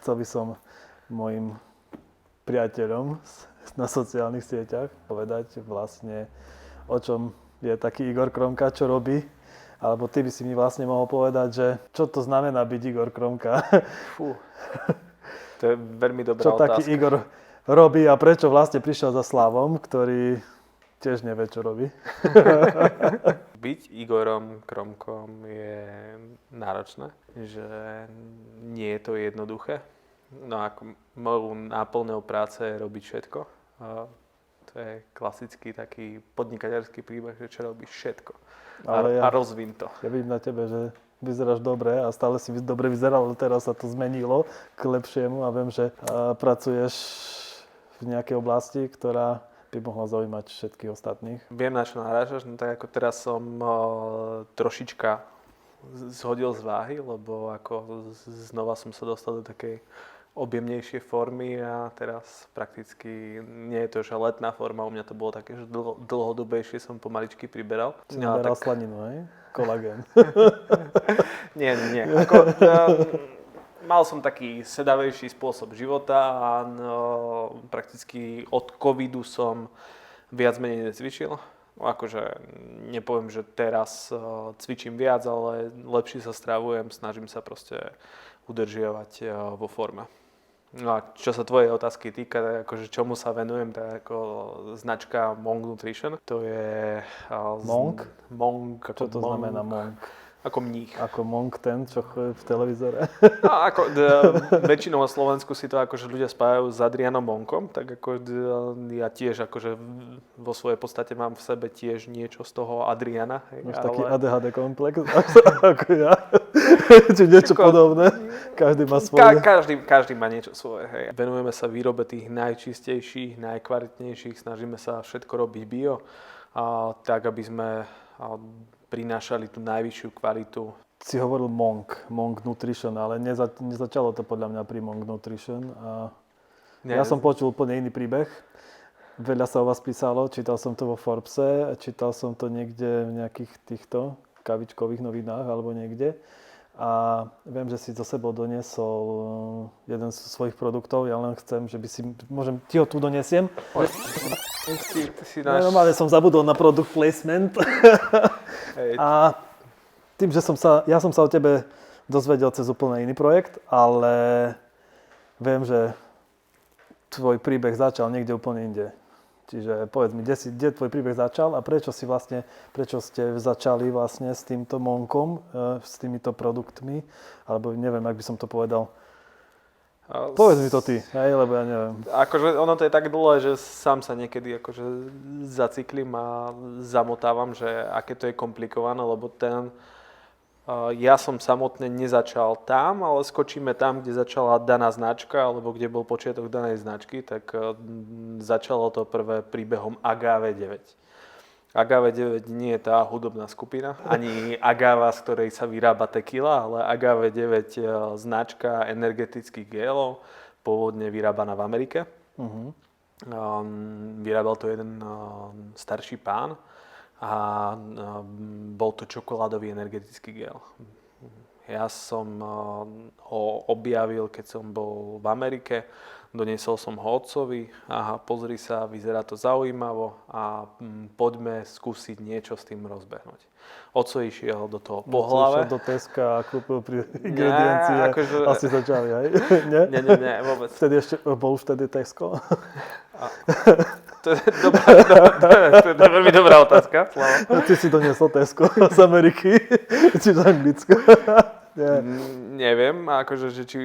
Chcel by som mojim priateľom na sociálnych sieťach povedať vlastne, o čom je taký Igor Kromka, čo robí. Alebo ty by si mi vlastne mohol povedať, že čo to znamená byť Igor Kromka. Fú, to je veľmi dobrá čo otázka. Čo taký Igor robí a prečo vlastne prišiel za Slavom, ktorý tiež nevie, čo robí. Byť Igorom Kromkom je náročné, že nie je to jednoduché. No ako mojou náplňou práce je robiť všetko. To je klasický taký podnikateľský príbeh, že čo robíš všetko. A rozvín to. Ja vidím na tebe, že vyzeráš dobre a stále si dobre vyzeral, ale teraz sa to zmenilo k lepšiemu a viem, že pracuješ v nejakej oblasti, ktorá by mohla zaujímať všetkých ostatných. Viem, na čo narážaš, no tak ako teraz som trošička zhodil z váhy, lebo ako znova som sa dostal do takej objemnejšej formy a teraz prakticky nie je to, že letná forma, u mňa to bolo také, že dlhodobejšie som pomaličky priberal. Si naberal slaninu, hej? Kolagén. Nie. Mal som taký sedavejší spôsob života a prakticky od covidu som viac menej necvičil. Akože nepoviem, že teraz cvičím viac, ale lepšie sa stravujem, snažím sa proste udržiavať vo forme. No a čo sa tvojej otázky týka, tak akože čomu sa venujem, tak ako značka Monk Nutrition. To je... Monk? Monk ako čo to monk, znamená Monk? Ako mních. Ako Monk ten, čo chodí v televízore? No, ako väčšinou na Slovensku si to akože ľudia spájajú s Adrianom Monkom, tak ako ja tiež akože vo svojej podstate mám v sebe tiež niečo z toho Adriana. Máš taký ADHD komplex, ako ja. Či niečo podobné. Každý má svoje. Každý má niečo svoje. Hej. Venujeme sa výrobe tých najčistejších, najkvalitnejších, snažíme sa všetko robiť bio, tak aby sme prinášali tú najvyššiu kvalitu. Si hovoril Monk Nutrition, ale nezačalo to podľa mňa pri Monk Nutrition. Ja som počul úplne iný príbeh. Veľa sa o vás písalo, čítal som to vo Forbese, čítal som to niekde v nejakých týchto kavičkových novinách alebo niekde. A viem, že si zo sebou doniesol jeden z svojich produktov. Ja len chcem, že by si... Môžem, ti ho tu donesiem? Normálne som zabudol na product placement. A tým, že ja som sa o tebe dozvedel cez úplne iný projekt, ale viem, že tvoj príbeh začal niekde úplne inde. Čiže povedz mi, kde tvoj príbeh začal a prečo ste začali vlastne s týmto Monkom, s týmito produktmi, alebo neviem, ak by som to povedal. Povedz mi to ty, hej, lebo ja neviem. Akože ono to je tak dlhé, že sám sa niekedy akože zaciklím a zamotávam, že aké to je komplikované, lebo ja som samotne nezačal tam, ale skočíme tam, kde začala daná značka, alebo kde bol počiatok danej značky, tak začalo to prvé príbehom Agave 9. Agave 9 nie je tá hudobná skupina, ani Agava, z ktorej sa vyrába tequila, ale Agave 9 značka energetických gelov, pôvodne vyrábaná v Amerike. Uh-huh. Vyrábal to jeden starší pán a bol to čokoládový energetický gel. Ja som ho objavil, keď som bol v Amerike. Doniesol som ho otcovi. Aha, pozri sa, vyzerá to zaujímavo a poďme skúsiť niečo s tým rozbehnúť. Otco išiel do toho po hlave. Išiel do Teska a kúpil ingrediencie. Akože... Asi začali, hej? Nie, vôbec. Bol už vtedy Tesco? To je veľmi dobrá otázka. Ty si doniesol Tesco z Ameriky, či z Anglicka? Neviem, akože, že či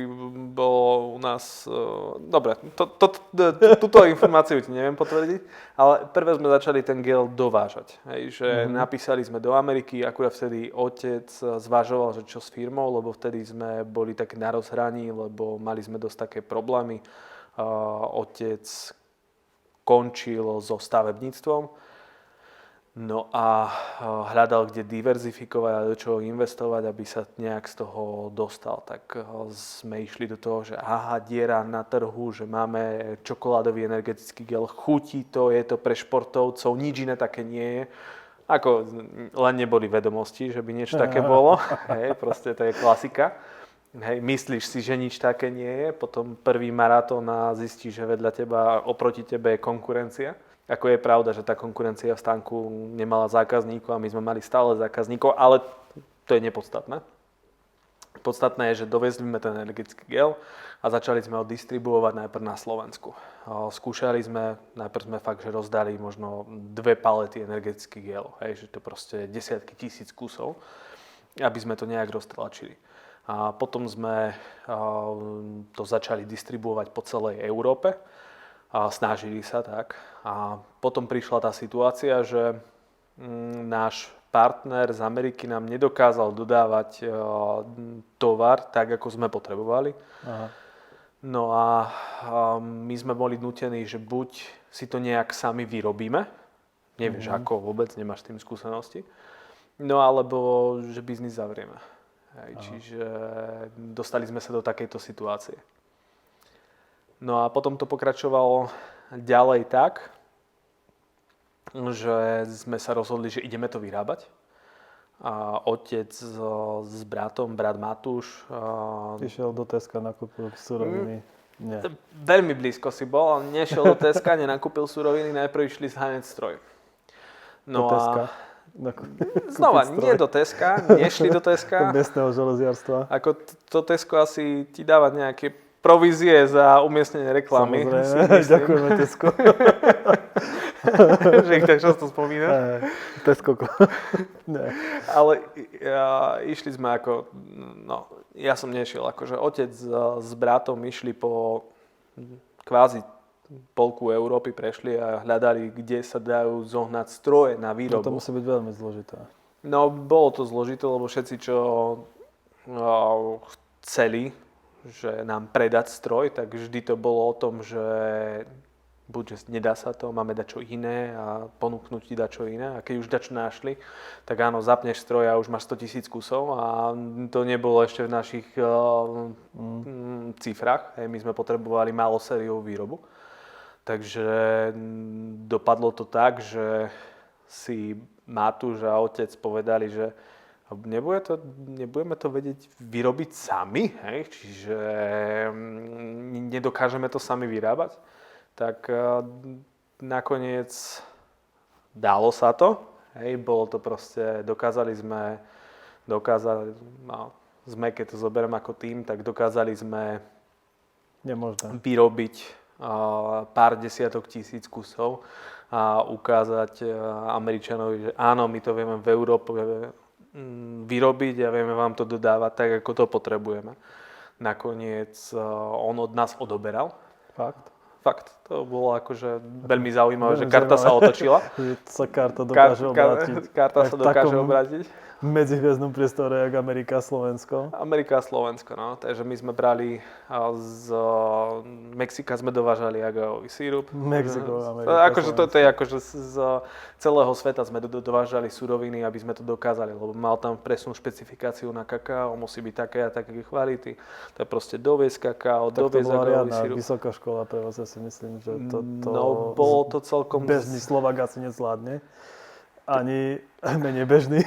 bolo u nás... Dobre, túto informáciu ti neviem potvrdiť, ale prvé sme začali ten gel dovážať. Hej, že napísali sme do Ameriky, akurát vtedy otec zvažoval, že čo s firmou, lebo vtedy sme boli tak na rozhraní, lebo mali sme dosť také problémy. Otec končil so stavebníctvom. No a hľadal, kde diverzifikovať a do čoho investovať, aby sa nejak z toho dostal. Tak sme išli do toho, že diera na trhu, že máme čokoládový energetický gel, chutí to, je to pre športovcov, nič iné také nie je. Ako len neboli vedomosti, že by niečo také bolo. Hej, proste to je klasika. hej, myslíš si, že nič také nie je, potom prvý maratón a zistíš, že vedľa teba, oproti tebe je konkurencia. Ako je pravda, že tá konkurencia v stánku nemala zákazníkov a my sme mali stále zákazníkov, ale to je nepodstatné. Podstatné je, že dovezli sme ten energetický gel a začali sme ho distribuovať najprv na Slovensku. Skúšali sme, najprv sme fakt, že rozdali možno 2 palety energetických gelov, hej, že to proste desiatky tisíc kusov, aby sme to nejak roztlačili. A potom sme to začali distribuovať po celej Európe a snažili sa tak. A potom prišla tá situácia, že náš partner z Ameriky nám nedokázal dodávať tovar tak, ako sme potrebovali. Aha. No a my sme boli nútení, že buď si to nejak sami vyrobíme, nevieš ako, vôbec nemáš s tým skúsenosti, no alebo že biznis zavrieme. Čiže dostali sme sa do takejto situácie. No a potom to pokračovalo ďalej tak, že sme sa rozhodli, že ideme to vyrábať. A otec s bratom, brat Matúš... Išiel do Teska, nakúpil suroviny. Nie. Veľmi blízko si bol, ale nešiel do Teska, nenakúpil suroviny, najprv išli zháňať stroj. No do Teska? Znova, nie do Teska, nešli do Teska. Do miestneho železiarstva. Ako to Tesko asi ti dáva nejaké provízie za umiestnenie reklamy. Samozrejme, ďakujeme Tesko. Že ich tak často spomínaš. Tesko. Ale išli sme ako, no, ja som nešiel, akože otec s bratom išli po kvázi polku Európy, prešli a hľadali, kde sa dajú zohnať stroje na výrobu. No to musí byť veľmi zložité. No, bolo to zložité, lebo všetci, čo chceli, že nám predať stroj, tak vždy to bolo o tom, že buď, že nedá sa to, máme dačo iné a ponúknuť ti dačo iné. A keď už dačo našli, tak áno, zapneš stroj a už máš 100 000 kusov a to nebolo ešte v našich cifrách. My sme potrebovali málo sériovú výrobu. Takže dopadlo to tak, že si Matúš a otec povedali, že nebudeme to vedieť vyrobiť sami, hej? Čiže nedokážeme to sami vyrábať. Tak nakoniec dalo sa to, hej? Bolo to proste, dokázali sme, keď to zoberiem ako tým, tak dokázali sme vyrobiť pár desiatok tisíc kusov a ukázať Američanovi, že áno, my to vieme v Európe vyrobiť a vieme vám to dodávať tak, ako to potrebujeme. Nakoniec on od nás odoberal. Fakt. To bolo akože veľmi zaujímavé, že karta sa otočila. Že sa karta dokáže obrátiť. Karta sa dokáže obrátiť. V medzihviezdnom priestore, jak Amerika a Slovensko. Amerika a Slovensko, no. Takže my sme brali z Mexika sme dovážali agavový sírup. Mexiko, Amerika, akože to je akože z celého sveta sme dovážali suroviny, aby sme to dokázali, lebo mal tam presnú špecifikáciu na kakao, musí byť také a také kvality. To je proste doviesť kakao, doviesť agavový sírup. Vysoká škola pre vás, ja si myslím, že to no, bolo to celkom... Bežný Slovák asi nezvládne. Ani menej bežný.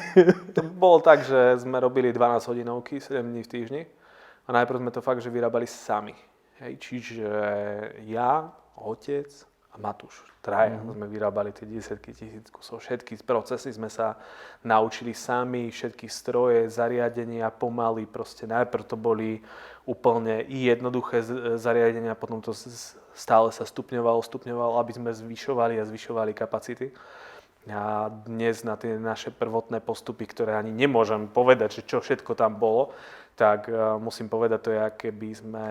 To bolo tak, že sme robili 12 hodinovky, 7 dní v týždni. A najprv sme to fakt, že vyrábali sami. Hej, čiže ja, otec a Matúš, traja sme vyrábali tie desiatky tisíc kusov. Všetky procesy sme sa naučili sami, všetky stroje, zariadenia pomaly. Proste najprv to boli úplne jednoduché zariadenia, potom to stále sa stupňovalo, aby sme zvyšovali kapacity. A dnes na tie naše prvotné postupy, ktoré ani nemôžem povedať, že čo všetko tam bolo, tak musím povedať, to je, aké by sme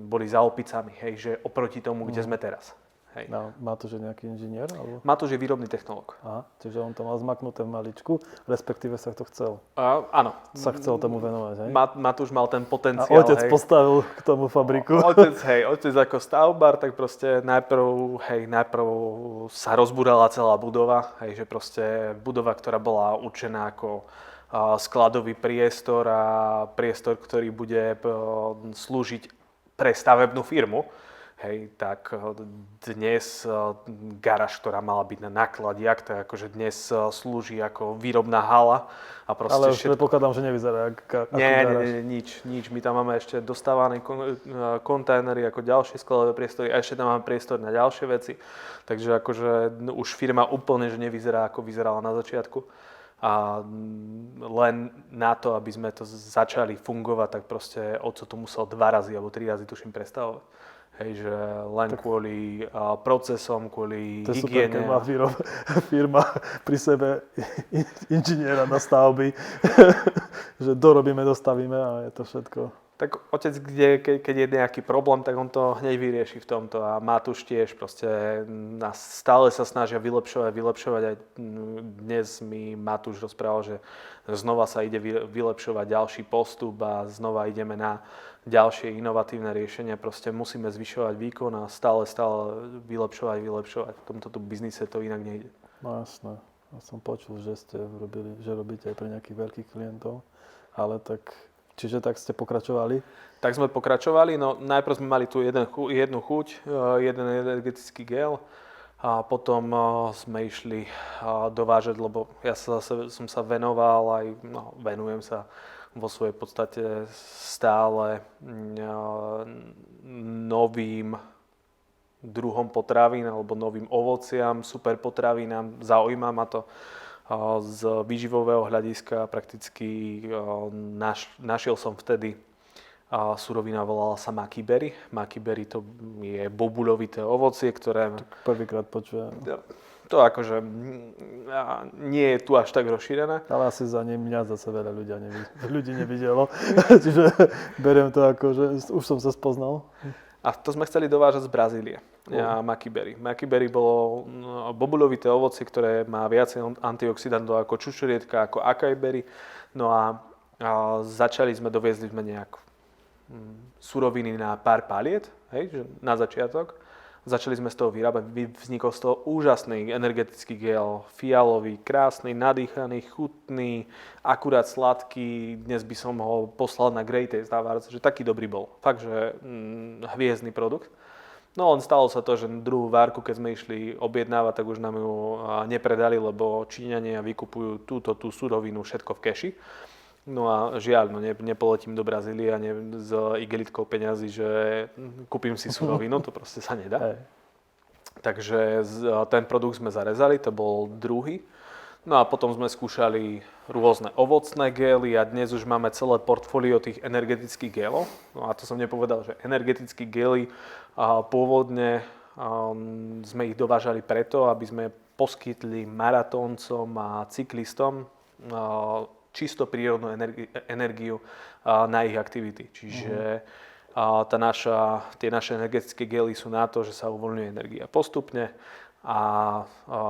boli za opicami, hej, že oproti tomu, kde sme teraz. Hej. No, Matúš je nejaký inžinier? Alebo? Matúš je výrobný technológ. Aha, čiže on to mal zmaknuté v maličku, respektíve sa to chcel. Áno. Sa chcel tomu venovať, hej? Matúš mal ten potenciál. A otec postavil k tomu fabriku. Otec ako stavbar, tak proste najprv sa rozbúrala celá budova, hej, že proste budova, ktorá bola určená ako skladový priestor a priestor, ktorý bude slúžiť pre stavebnú firmu. hej, tak dnes garáž, ktorá mala byť na nákladiach, tak akože dnes slúži ako výrobná hala a proste Ale už predpokladám, že nevyzerá ako garáž. Nie, nič. My tam máme ešte dostávané kontajnery ako ďalšie skladové priestory a ešte tam máme priestor na ďalšie veci. Takže akože už firma úplne že nevyzerá ako vyzerala na začiatku. A len na to, aby sme to začali fungovať, tak proste otco to musel 2 razy alebo 3 razy tuším prestavovať. Hej, že len kvôli procesom, kvôli hygiene. To je super, keď má firma pri sebe inžiniera na stavby, že dorobíme, dostavíme a je to všetko. Tak otec, keď je nejaký problém, tak on to hneď vyrieši v tomto a Matúš tiež proste stále sa snažia vylepšovať. Aj dnes mi Matúš rozprával, že znova sa ide vylepšovať ďalší postup a znova ideme na ďalšie inovatívne riešenia. Proste musíme zvyšovať výkon a stále vylepšovať. V tomto biznise to inak nejde. No jasné. Ja som počul, že že robíte aj pre nejakých veľkých klientov, ale tak... Čiže tak ste pokračovali? Tak sme pokračovali, no najprv sme mali tu jednu chuť, jeden energetický gel a potom sme išli dovážať, lebo ja som sa venoval aj, venujem sa vo svojej podstate stále novým druhom potravín alebo novým ovociam, super potravinám, zaujíma ma to. Z výživového hľadiska prakticky našiel som vtedy surovina, volala sa maki berry. Maki berry to je bobuľovité ovocie, ktoré... Prvýkrát počujem. To akože nie je tu až tak rozšírené. Ale asi za mňa zase veľa ľudí nevidelo. Čiže beriem to ako, že už som sa spoznal. A to sme chceli dovážať z Brazílie. Maki berry. Maki berry bolo bobuľovité ovocie, ktoré má viacej antioxidantov ako čučorietka, ako acai berry. No a začali sme, doviezli sme nejak suroviny na pár paliet, hej, že na začiatok. Začali sme z toho vyrábať, vznikol z toho úžasný energetický gel, fialový, krásny, nadýchaný, chutný, akurát sladký. Dnes by som ho poslal na Great Taste Awards, že taký dobrý bol. Fakt, že hviezdny produkt. No len stalo sa to, že druhú várku, keď sme išli objednávať, tak už nám ju nepredali, lebo Číňania vykupujú tú surovinu všetko v keši. No a žiaľ, nepoletím do Brazílie s igelitkou peňazí, že kúpim si surovinu, to proste sa nedá. Hej. Takže ten produkt sme zarezali, to bol druhý. No a potom sme skúšali rôzne ovocné gély a dnes už máme celé portfólio tých energetických gélov. No a to som nepovedal, že energetické gély pôvodne sme ich dovážali preto, aby sme poskytli maratóncom a cyklistom čisto prírodnú energiu na ich aktivity. Čiže tie naše energetické gely sú na to, že sa uvoľňuje energia postupne a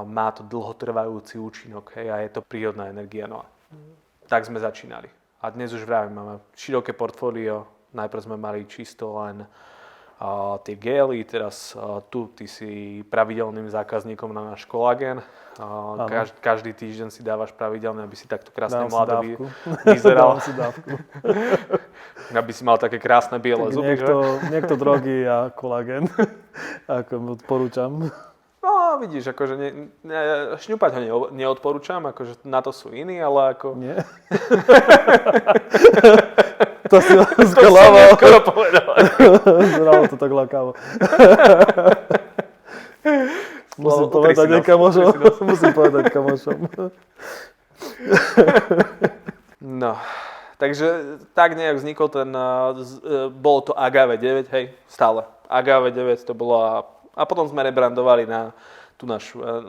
má to dlhotrvajúci účinok. Hej, a je to prírodná energia. No a tak sme začínali. A dnes už vravím, máme široké portfólio. Najprv sme mali čisto len tie gély, teraz tu ty si pravidelným zákazníkom na náš kolagén. Každý týždeň si dávaš pravidelne, aby si takto krásne mladо vyzeral. Dám si dávku. Aby si mal také krásne biele zuby. Niekto drogy a kolagén. Ako odporúčam. No vidíš, akože šňupať ho neodporúčam, akože na to sú iní, ale ako... Nie. To si sklamával. Skoro povedal. Zralo to tak lakavo. Musím povedať kamošom. No, takže tak nejak vznikol bolo to Agave 9, hej, stále. Agave 9 to bolo a potom sme rebrandovali na tú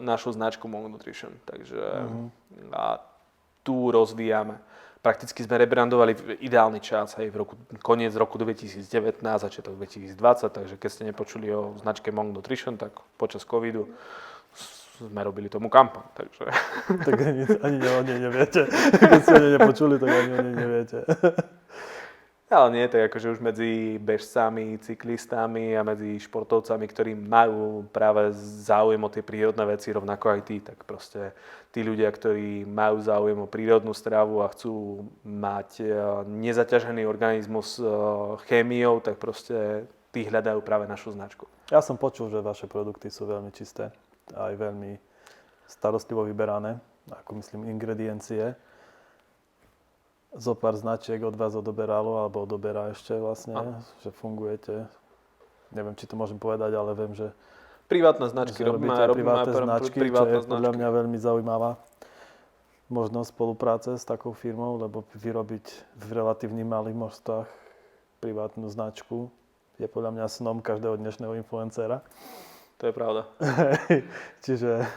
našu značku Monk Nutrition, takže a tu rozvíjame. Prakticky sme rebrandovali v ideálny čas, aj koniec roku 2019, začiatok 2020, takže keď ste nepočuli o značke Monk Nutrition, tak počas covidu sme robili tomu kampaň, takže... Tak ani o nej neviete. Keď ste o nej nepočuli, tak ani o nej neviete. Ale nie, tak akože už medzi bežcami, cyklistami a medzi športovcami, ktorí majú práve záujem o tie prírodné veci, rovnako aj tí, tak proste tí ľudia, ktorí majú záujem o prírodnú stravu a chcú mať nezaťažený organizmus chémiou, tak proste tí hľadajú práve našu značku. Ja som počul, že vaše produkty sú veľmi čisté, aj veľmi starostlivo vyberané, ako myslím ingrediencie. Zopár značiek od vás odoberalo, alebo odoberá ešte vlastne, že fungujete. Neviem, či to môžem povedať, ale viem, že Privátne značky, robíte privátne značky, čo je podľa mňa veľmi zaujímavá možnosť spolupráce s takou firmou, lebo vyrobiť v relatívne malých množstvách privátnu značku je podľa mňa snom každého dnešného influencera. To je pravda. Čiže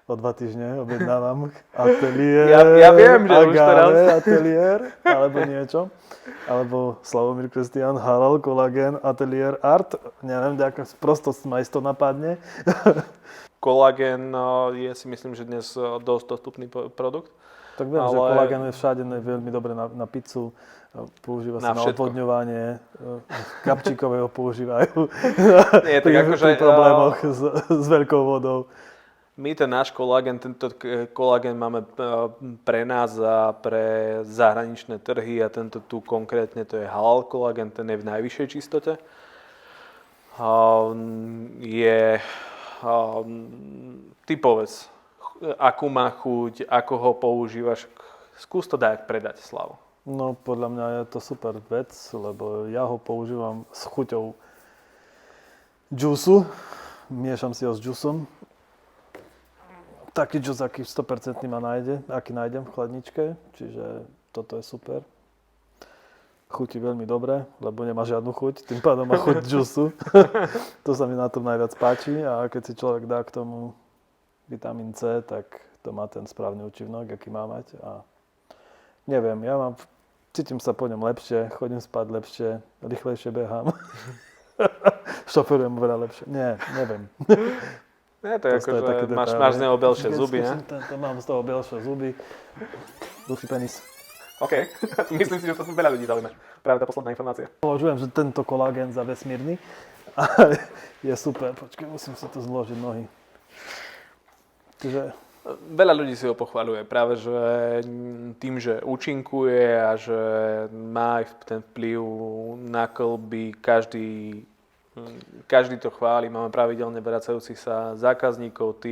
o 2 týždne objednávam ateliér, Ja viem, že už teraz. ateliér, alebo niečo. Alebo Slavomír Kristián, Halal, Kolagén, ateliér, art. Neviem, ako prosto ma isto napadne. Kolagén je si myslím, že dnes dosť dostupný produkt. Tak viem, že kolagén je všade veľmi dobre na pizzu. Používa sa na odvodňovanie. Kapčíkové ho používajú. Nie, tak akože pri problémoch s veľkou vodou. My ten náš kolagén, tento kolagén máme pre nás a pre zahraničné trhy a tento tu konkrétne to je halal kolagén, ten je v najvyššej čistote. Ty povedz, akú má chuť, ako ho používaš, skús to dať predať, Slavo. No podľa mňa je to super vec, lebo ja ho používam s chuťou džusu, miešam si ho s džusom. Taký džus, aký 100% ma nájde, aký nájdem v chladničke, čiže toto je super. Chutí veľmi dobre, lebo nemá žiadnu chuť, tým pádom má chuť džusu. To sa mi na tom najviac páči a keď si človek dá k tomu vitamín C, tak to má ten správny účinok, aký má mať. A neviem, cítim sa po ňom lepšie, chodím spať lepšie, rýchlejšie behám. Šoferujem oveľa lepšie. Nie, neviem. Nie, to je ako, že máš z neho belšie zuby, ne? Mám z toho belšie zuby. Dlhý penis. OK. Myslím si, že to veľa ľudí zaujíma. Práve tá posledná informácia. Považujem, že tento kolagén za vesmírny. Je super. Počkaj, musím si to zložiť nohy. Čiže veľa ľudí si ho pochvaľuje. Práve, že tým, že účinkuje a že má aj ten vplyv na kĺby, každý to chváli, máme pravidelne vracajúcich sa zákazníkov,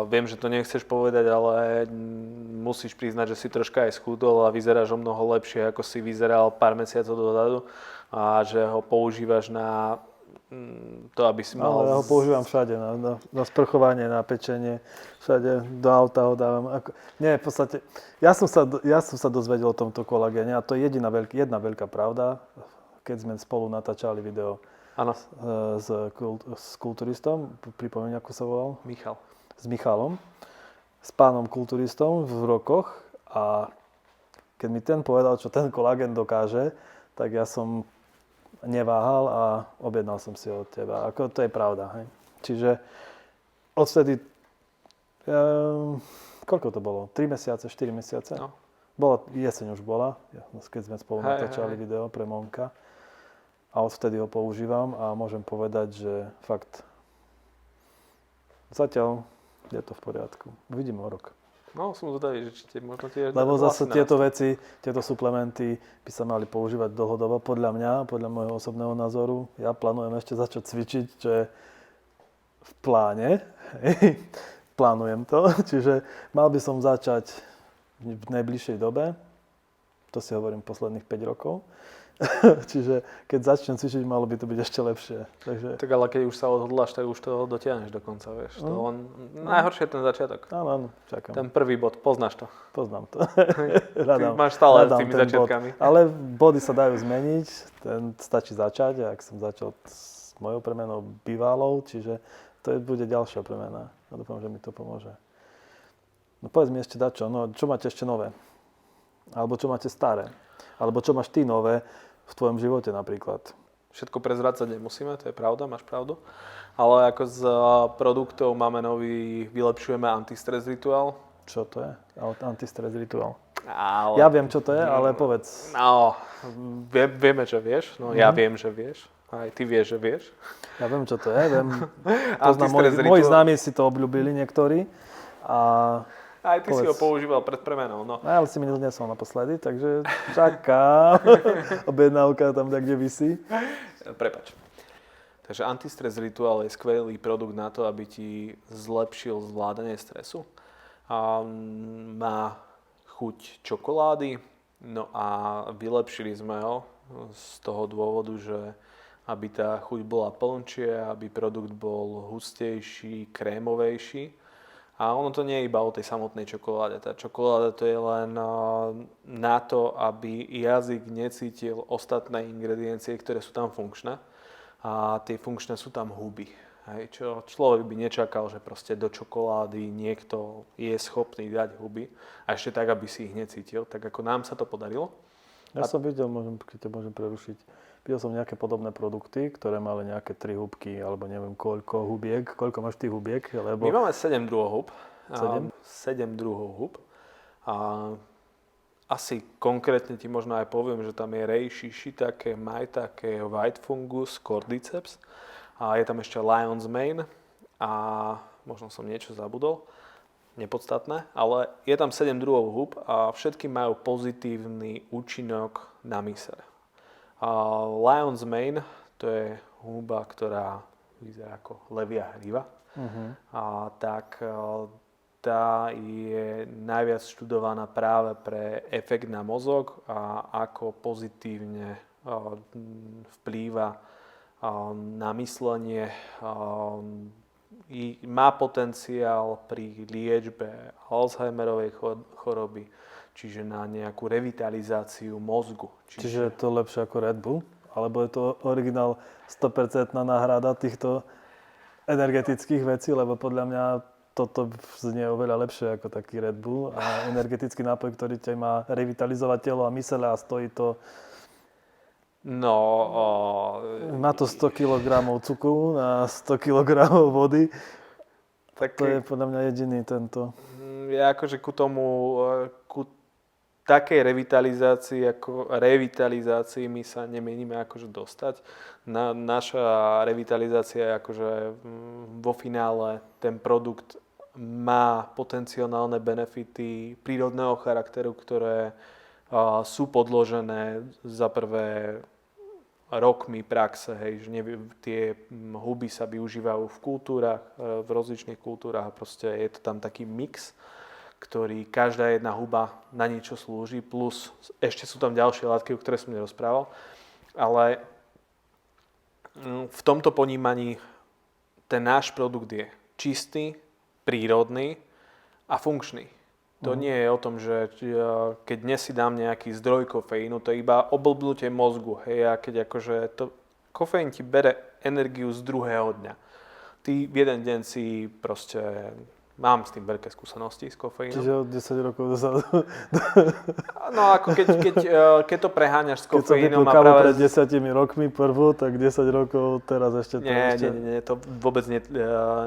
viem, že to nechceš povedať, ale musíš priznať, že si troška aj schudol a vyzeráš o mnoho lepšie, ako si vyzeral pár mesiacov dozadu a že ho používaš na to, aby si mal... Ale ja ho používam všade, na sprchovanie, na pečenie, všade do auta ho dávam. Nie, v podstate, ja som sa dozvedel o tomto kolagéne a to je jedna veľká pravda. Keď sme spolu natáčali video s kulturistom, pripomeň, ako sa volal? Michal. S Michalom, s pánom kulturistom v rokoch a keď mi ten povedal, čo ten kolagén dokáže, tak ja som neváhal a objednal som si ho od teba. Ako to je pravda, hej? Čiže odvtedy, koľko to bolo? 3 mesiace, 4 mesiace? No. Jeseň už bola, keď sme spolu natáčali video pre Monka. A odvtedy ho používam a môžem povedať, že fakt zatiaľ je to v poriadku. Uvidíme o rok. No, som zvedavý, že či možno tiež... Lebo zase tieto veci, tieto suplementy by sa mali používať dlhodobo, podľa mňa, podľa môjho osobného názoru. Ja plánujem ešte začať cvičiť, čo je v pláne. Plánujem to, čiže mal by som začať v najbližšej dobe. To si hovorím posledných 5 rokov. Čiže keď začnem cvičiť, malo by to byť ešte lepšie. Takže... Tak ale keď už sa odhodláš, tak už to dotiahneš do konca, vieš. Najhoršie je ten začiatok. Áno, čakám. Ten prvý bod, poznáš to. Poznám to. Ty máš stále s tými začiatkami. Ale body sa dajú zmeniť, stačí začať. Ak som začal s mojou premenou bývalou, čiže to bude ďalšia premena. Ja dúfam, že mi to pomôže. No povedz mi ešte dačo, čo máte ešte nové? Alebo čo máte staré? Alebo čo máš ty nové v tvojom živote napríklad? Všetko prezrádzať nemusíme, to je pravda, máš pravdu. Ale ako z produktov máme vylepšujeme antistres rituál. Čo to je? Antistres rituál. Ale... Ja viem, čo to je, ale povedz. No, vieme, že vieš. No, ja viem, že vieš. Aj ty vieš, že vieš. Ja viem, čo to je. Moji známi si to obľúbili niektorí. Aj ty si ho používal pred premenou, no. Ale si mi nednesol naposledy, takže čakám. Objednávka tam kde visí. Prepač. Takže Antistres Ritual je skvelý produkt na to, aby ti zlepšil zvládanie stresu. Má chuť čokolády, no a vylepšili sme ho z toho dôvodu, že aby tá chuť bola plnšia, aby produkt bol hustejší, krémovejší. A ono to nie je iba o tej samotnej čokoláde. Tá čokoláda to je len na to, aby jazyk necítil ostatné ingrediencie, ktoré sú tam funkčné. A tie funkčné sú tam huby. Hej, čo človek by nečakal, že proste do čokolády niekto je schopný dať huby. A ešte tak, aby si ich necítil. Tak ako nám sa to podarilo. Ja som videl, keď ťa môžem prerušiť, videl som nejaké podobné produkty, ktoré mali nejaké 3 húbky, alebo neviem koľko hubiek. Koľko máš tých hubiek? Lebo... My máme 7 druhov húb. 7? 7 druhov húb. A asi konkrétne ti možno aj poviem, že tam je reishi, shiitake, maitake, white fungus, cordyceps. A je tam ešte lion's mane a možno som niečo zabudol, nepodstatné, ale je tam 7 druhov húb a všetky majú pozitívny účinok na myseľ. Lion's mane, to je húba, ktorá vyzerá ako levia hriva. Tá je najviac študovaná práve pre efekt na mozog a ako pozitívne vplýva na myslenie. Má potenciál pri liečbe Alzheimerovej choroby, čiže na nejakú revitalizáciu mozgu. Čiže je to lepšie ako Red Bull? Alebo je to originál 100% náhrada týchto energetických vecí? Lebo podľa mňa toto znie oveľa lepšie ako taký Red Bull a energetický nápoj, ktorý ťa má revitalizovať telo a myseľ a stojí to... Má to 100 kg cukru na 100 kg vody. Tak to je podľa mňa jediný tento. Ja akože ku takej revitalizácii my sa nemienime akože dostať. Naša revitalizácia je akože vo finále ten produkt má potenciálne benefity prírodného charakteru, ktoré sú podložené za prvé rokmi praxe, hej, že tie huby sa využívajú v kultúrach, v rozličných kultúrach a proste je to tam taký mix, ktorý každá jedna huba na niečo slúži, plus ešte sú tam ďalšie látky, o ktoré som nerozprával, ale v tomto ponímaní ten náš produkt je čistý, prírodný a funkčný. To nie je o tom, že keď dnes si dám nejaký zdroj kofeínu, to je iba oblbnutie mozgu. Hej, a keď akože kofeín ti bere energiu z druhého dňa. Ty v jeden deň si proste... Mám s tým veľké skúsenosti s kofeínom. Čiže od 10 rokov dozadu. No ako keď to preháňaš s kofeínom... Keď som vypil kávu pred 10 rokmi prvú, tak 10 rokov teraz ešte... Nie, to vôbec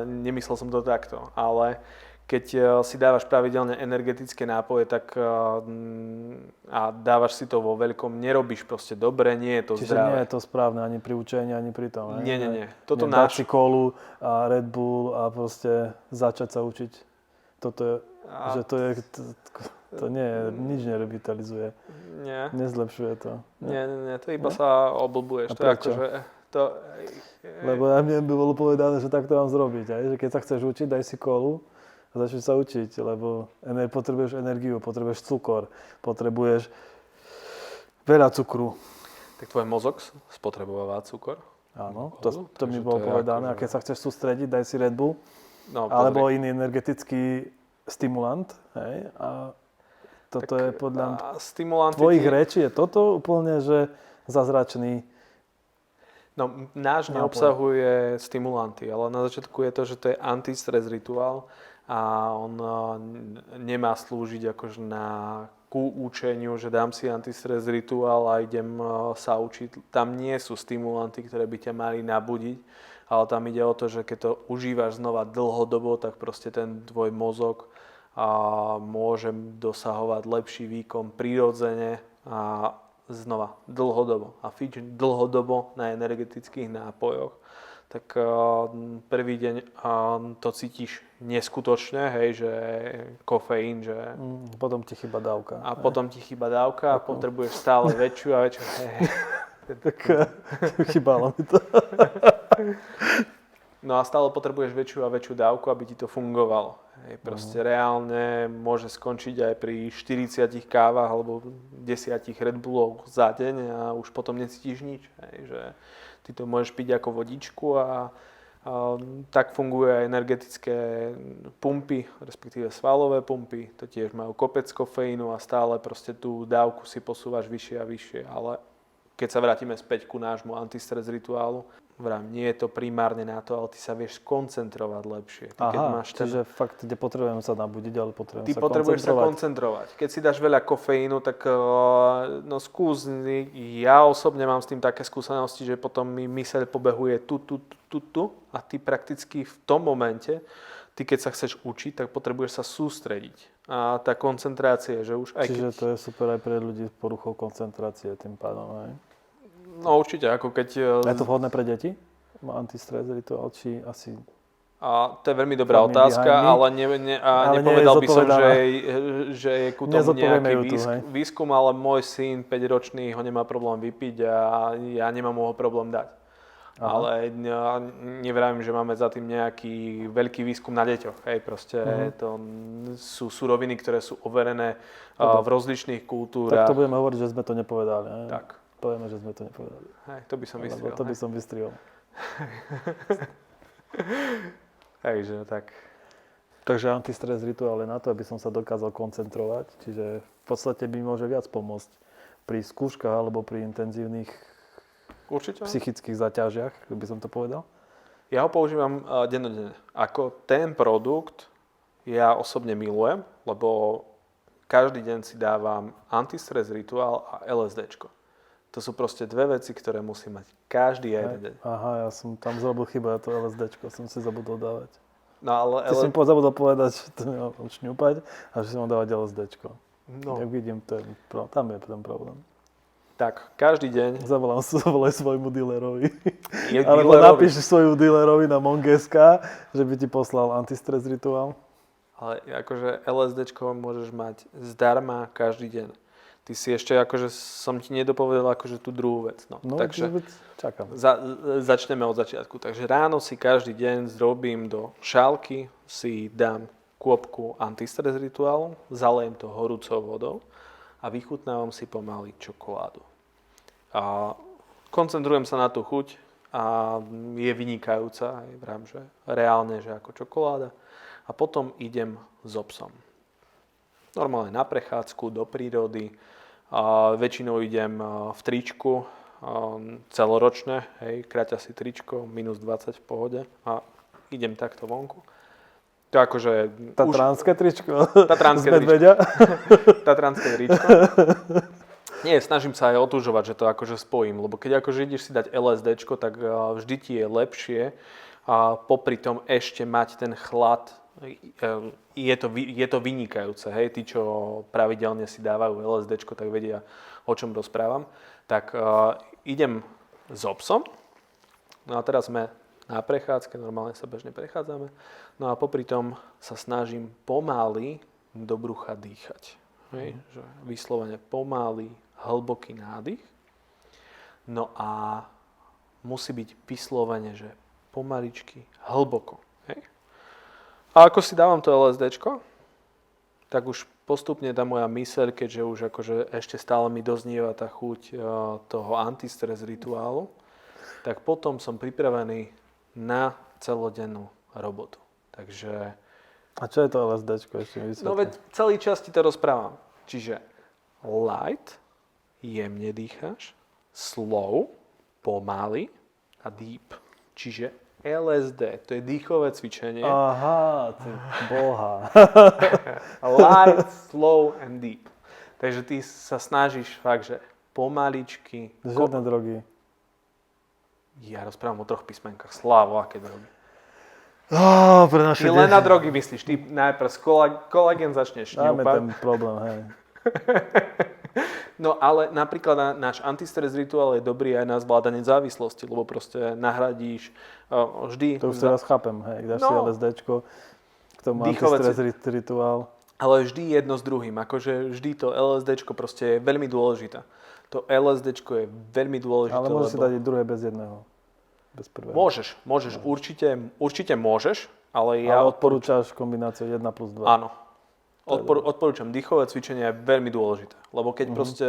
nemyslel som to takto. Ale keď si dávaš pravidelne energetické nápoje, tak a dávaš si to vo veľkom, nerobíš proste dobre, nie je to Čiže zdravé. nie je to správne ani pri učení, ani pri tom. Nie. Toto dať si kolu a Red Bull a proste začať sa učiť. Toto je, to nie je, nič nerevitalizuje. Nie. Nezlepšuje to. Nie, to iba sa oblbuješ. To je akože, Lebo mne by bolo povedané, že takto mám zrobiť. Aj? Že keď sa chceš učiť, daj si kolu a začni sa učiť, lebo potrebuješ energiu, potrebuješ cukor, potrebuješ veľa cukru. Tak tvoj mozog spotrebováva cukor? Áno, to mi bolo povedané. A keď sa chceš sústrediť, daj si Red Bull, alebo iný energetický stimulant. Hej? A toto je podľa tvojich rečí, je toto úplne, že zázračný. No, náš neobsahuje stimulanty, ale na začiatku je to, že to je antistres rituál a on nemá slúžiť akože ku učeniu, že dám si antistres rituál a idem sa učiť. Tam nie sú stimulanty, ktoré by ťa mali nabudiť, ale tam ide o to, že keď to užívaš znova dlhodobo, tak proste ten tvoj mozog môže dosahovať lepší výkon prirodzene a znova dlhodobo. A dlhodobo na energetických nápojoch. Tak prvý deň to cítiš neskutočne, hej, že kofeín, že... Potom ti chýba dávka. A potom ti chýba dávka a potrebuješ stále väčšiu a väčšiu. Tak chýbalo mi to. No a stále potrebuješ väčšiu a väčšiu dávku, aby ti to fungovalo. Hej, proste reálne môže skončiť aj pri 40 kávach alebo 10 Red Bullov za deň a už potom necítiš nič. Hej, že ty to môžeš piť ako vodičku a tak fungujú aj energetické pumpy, respektíve svalové pumpy. To tiež majú kopec kofeínu a stále proste tú dávku si posúvaš vyššie a vyššie. Ale keď sa vrátime späť ku nášmu antistres rituálu, nie je to primárne na to, ale ty sa vieš koncentrovať lepšie. Ty, keď máš čiže fakt nepotrebujem sa nabudiť, ale potrebujem ty sa potrebuješ sa koncentrovať. Keď si dáš veľa kofeínu, tak no skús. Ja osobne mám s tým také skúsenosti, že potom mi myseľ pobehuje tu a ty prakticky v tom momente, ty keď sa chceš učiť, tak potrebuješ sa sústrediť. A tá koncentrácia, že už aj Čiže to je super aj pre ľudí s poruchou koncentrácie tým pádom, hej? No určite, ako keď... Je to vhodné pre deti? Antistres rituál, či asi... A to je veľmi dobrá otázka, ale nepovedal by som, že je ku tomu nejaký výskum, ale môj syn 5-ročný ho nemá problém vypiť a ja nemám ho problém dať. Aha. Ale nevravím, že máme za tým nejaký veľký výskum na deťoch. Hej, proste to sú suroviny, ktoré sú overené v rozličných kultúrach. Tak to budeme hovoriť, že sme to nepovedali. Hej? Tak. Povieme, že sme to nepovedali. Hej, to by som vystrihol. To by som vystrihol. Takže tak. Takže antistres rituál je na to, aby som sa dokázal koncentrovať. Čiže v podstate mi môže viac pomôcť pri skúškach alebo pri intenzívnych psychických zaťažiach, by som to povedal. Ja ho používam dennodenne. Ako ten produkt ja osobne milujem, lebo každý deň si dávam antistres rituál a LSDčko. To sú proste dve veci, ktoré musím mať každý jeden deň. Aha, ja som tam zrobil chybu, ja to LSDčko som si zabudol dávať. No ale... Ty si mi zabudol povedať, že to nemám šňupať a že si mám dávať LSDčko. No. Jak vidím, tam je ten problém. Tak, každý deň... Zavolaj svojmu dílerovi. Alebo napíš svoju dílerovi na Mongeska, že by ti poslal antistres rituál. Ale akože LSDčko môžeš mať zdarma každý deň. Ty si ešte, akože som ti nedopovedal akože tú druhú vec. No takže čakám. Začneme od začiatku. Takže ráno si každý deň zrobím do šálky, si dám kôpku antistres rituálu, zalejem to horúcou vodou a vychutnávam si pomaly čokoládu. A koncentrujem sa na tú chuť a je vynikajúca, aj vrám, že reálne, že ako čokoláda. A potom idem so psom. Normálne na prechádzku do prírody. A väčšinou idem v tričku, celoročné, hej, kráťa si tričko, minus 20 v pohode a idem takto vonku. To akože... Tatranské tričko? Tatranské tričko. Tatranské tričko. Nie, snažím sa aj otužovať, že to akože spojím, lebo keď akože ideš si dať LSDčko, tak vždy ti je lepšie a popri tom ešte mať ten chlad. Je to vynikajúce, hej, tí, čo pravidelne si dávajú LSDčko, tak vedia, o čom rozprávam. Tak idem so psom, no a teraz sme na prechádzke, normálne sa bežne prechádzame, no a popri tom sa snažím pomaly do brucha dýchať. Hej, že vyslovene pomaly, hlboký nádych, no a musí byť vyslovene, že pomaličky, hlboko. Hej. A ako si dávam to LSDčko, tak už postupne tá moja myseľ, keďže už akože ešte stále mi doznieva tá chuť toho antistres rituálu, tak potom som pripravený na celodennú robotu. Takže... A čo je to LSDčko? Ešte mi vysvetlí. No veď celý čas ti to rozprávam. Čiže light, jemne dýcháš, slow, pomaly a deep. Čiže LSD, to je dýchové cvičenie. Aha, ty boha. Light, slow and deep. Takže ty sa snažíš fakt, že pomaličky. Žiadne drogy. Ja rozprávam o 3 písmenkách. Slávo, aké drogy. Pre naše ty len na drogy myslíš. Ty najprv kolagén začneš šňupať. Dáme ten problém, hej. No ale napríklad náš antistres rituál je dobrý aj na zvládanie závislosti, lebo proste nahradíš vždy... To už teraz chápem, hej, dáš si LSDčko, k tomu antistres rituál. Ale vždy jedno s druhým, akože vždy to LSDčko proste je veľmi dôležité. To LSDčko je veľmi dôležité, Ale môžeš si lebo dať i druhé bez jedného. Bez prvého. môžeš, určite môžeš, ale ja Ale odporúčaš kombináciu 1 plus 2. Áno. Odporúčam, dýchové cvičenie je veľmi dôležité, lebo keď proste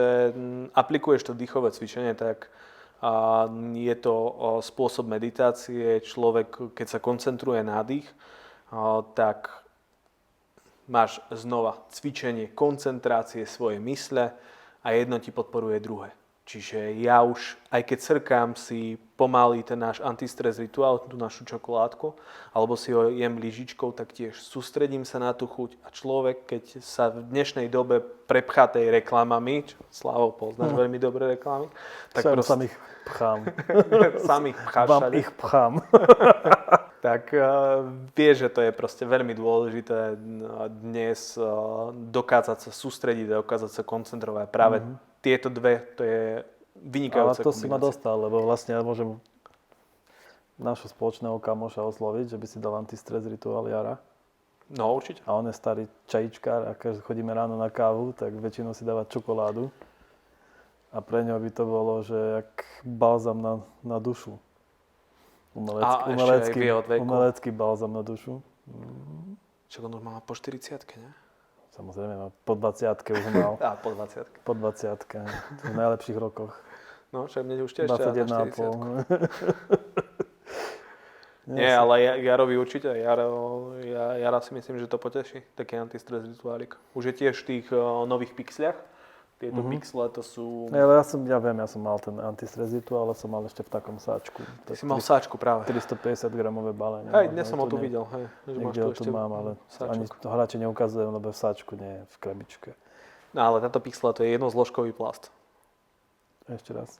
aplikuješ to dýchové cvičenie, tak je to spôsob meditácie. Človek, keď sa koncentruje na dých, tak máš znova cvičenie koncentrácie svojej mysle a jedno ti podporuje druhé. Čiže ja už, aj keď srkám si pomaly ten náš antistres rituál, tú našu čokoládku, alebo si ho jem lyžičkou, tak tiež sústredím sa na tú chuť a človek, keď sa v dnešnej dobe prepchá tej reklamami, čo Slavo, poznáš veľmi dobré reklamy, tak proste... Sam ich pchám. Sám ich pcháš Vám všade. ich pchám. Tak vieš, že to je proste veľmi dôležité dnes dokázať sa sústrediť, dokázať sa koncentrovať. Práve tieto dve, to je vynikajúca Ale to si ma kombinácia. dostal, lebo vlastne ja môžem nášho spoločného kamoša osloviť, že by si dal antistres rituál Jara. No, určite. A on je starý čajičkár a keď chodíme ráno na kávu, tak väčšinou si dáva čokoládu. A pre ňo by to bolo, že jak balzam na dušu. Umelecký balzam na dušu. Čo on už má po 40-ke, ne? Samozrejme, no, po 20-ke už mal. Po 20-ke. Po 20-ke, v najlepších rokoch. No, však mne už tiež ešte na 40-ku. 21,5. Nie, ale Jarovi určite. Jara si myslím, že to poteší. Taký antistres rituálik. Už je tiež v tých nových pixliach. Tieto pixle to sú... Ja som mal ten antistres rituál, ale som mal ešte v takom sáčku. Ty si mal sáčku práve. 350 gramové balenie. Hej, dnes som ho tu videl. Hej, že máš Niekde ho tu ešte mám, ale sáčok. ani to hráči neukazujem, lebo v sáčku nie je v krabičke. No ale táto pixla to je jednozložkový plast. Ešte raz.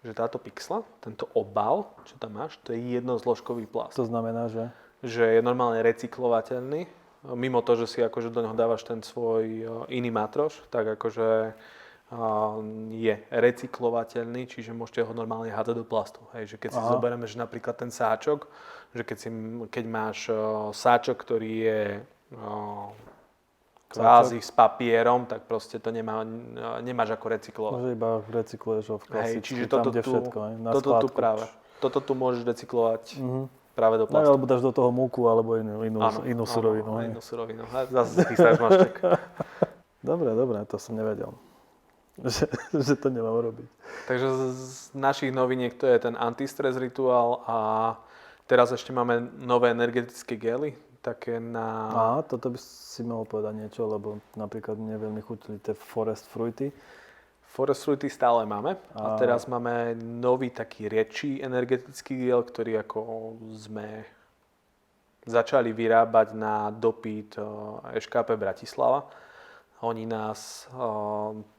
Že táto pixla, tento obal, čo tam máš, to je jednozložkový plast. To znamená, že... Že je normálne recyklovateľný. Mimo to, že si akože do neho dávaš ten svoj iný matroš, tak akože je recyklovateľný, čiže môžete ho normálne hádzať do plastu. Hej, že keď si zoberieme, že napríklad ten sáčok, že keď máš sáčok, ktorý je kvázi s papierom, tak proste to nemáš ako recyklovať. Že iba recykluješ ho v klasicky, čiže tam, kde všetko, na toto tu skládku. práve. Toto tu môžeš recyklovať práve do No, plastu. alebo dáš do toho múku, alebo inú surovinu. Áno, inú surovinu. Zase chystáš maštek. Dobre, to som nevedel. že to nemám robiť. Takže z našich noviniek to je ten antistres rituál a teraz ešte máme nové energetické gely, také na... Toto by si mohol povedať niečo, lebo napríklad mne veľmi chutili tie Forest Fruity. Forest Fruity stále máme a teraz máme nový taký riedší energetický gel, ktorý ako sme začali vyrábať na dopyt EŠKP Bratislava. Oni nás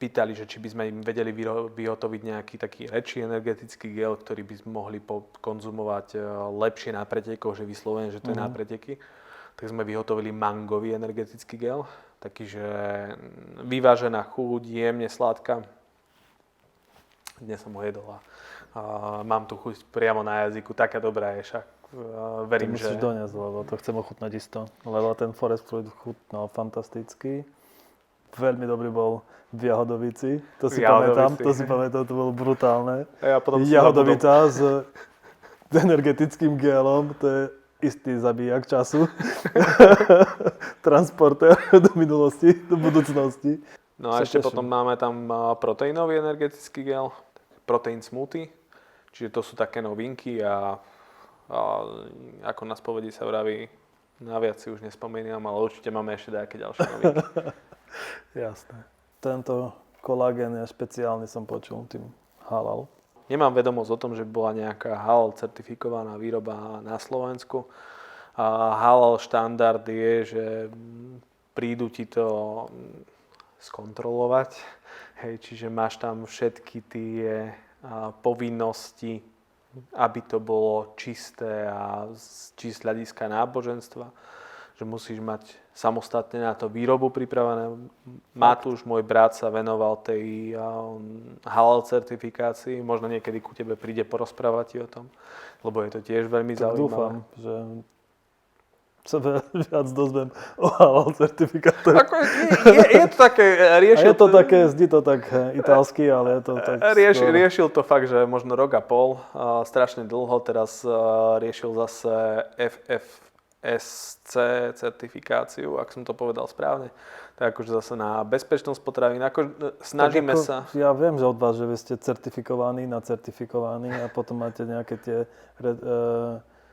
pýtali, že či by sme im vedeli vyhotoviť nejaký taký väčší energetický gel, ktorý by sme mohli konzumovať lepšie na pretekoch, že vyslovene, že to je na preteky. Tak sme vyhotovili mangový energetický gel, taký, že vyvážená chuť, jemne sladká. Dnes som ho jedol a mám tu chuť priamo na jazyku, taká dobrá je však. Verím, to musíš doniesť, lebo to chcem ochutnať isto. Lebo ten Forest Fruit chutnal fantasticky. Veľmi dobrý bol v Jahodovici, to si pamätám, to bolo brutálne. Jahodovica s energetickým gelom, to je istý zabíjak času. Transportér do minulosti, do budúcnosti. No a ešte potom máme tam proteínový energetický gel, protein smoothie, čiže to sú také novinky a ako nás povedí sa vraví, na viac si už nespomínam, ale určite máme ešte nejaké ďalšie novinky. Jasné. Tento kolagén je špeciálny, som počul, tým halal. Nemám vedomosť o tom, že bola nejaká halal certifikovaná výroba na Slovensku. A halal štandard je, že prídu ti to skontrolovať. Hej, čiže máš tam všetky tie povinnosti, aby to bolo čisté a z hľadiska náboženstva. Že musíš mať samostatne na to výrobu pripravené. Matúš, môj brat, sa venoval tej halal certifikácii. Možno niekedy ku tebe príde porozprávať ti o tom, lebo je to tiež veľmi zaujímavé. Dúfam, že sa viac dozviem o halal certifikátoch. Ako je to také, Je to také, zdi to tak italsky, ale je to tak riešil to fakt, že možno rok a pol, strašne dlho, teraz riešil zase FFSC certifikáciu, ak som to povedal správne. Tak akože zase na bezpečnosť potravín, snažíme sa. Ja viem, že od vás, že vy ste certifikovaní na certifikovaní a potom máte nejaké tie...